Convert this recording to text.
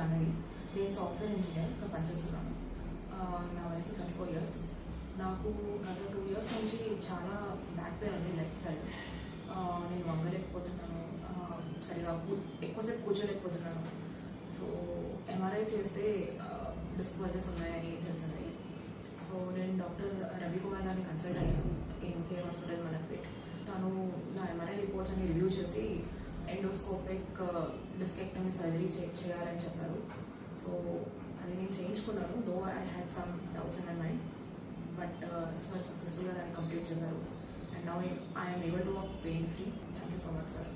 January. నేను software ఇంజనీర్గా పనిచేస్తున్నాను. నా వయసు 24 years. నాకు గత 2 years నుంచి చాలా బ్యాక్ పెయిన్ ఉంది లెఫ్ట్ సైడ్. నేను వంగలేకపోతున్నాను, సరిగా ఎక్కువసేపు కూర్చోలేకపోతున్నాను. సో ఎంఆర్ఐ చేస్తే డిస్క్ బల్జెస్ ఉన్నాయని తెలిసింది. సో నేను డాక్టర్ రవికుమార్ గారిని కన్సల్ట్ అయ్యాను కేర్ హాస్పిటల్ మలక్పేట్. తను నా ఎంఆర్ఐ రిపోర్ట్స్ అన్ని రివ్యూ చేసి ఎండోస్కోపిక్ డిస్కెక్టమీ సర్జరీ చేయాలని చెప్పారు. సో అది నేను చేయించుకున్నాను. Though I had some doubts in my mind, but sir సక్సెస్ఫుల్గా దాన్ని కంప్లీట్ చేశారు. And now I'm able to walk pain free. Thank you so much sir.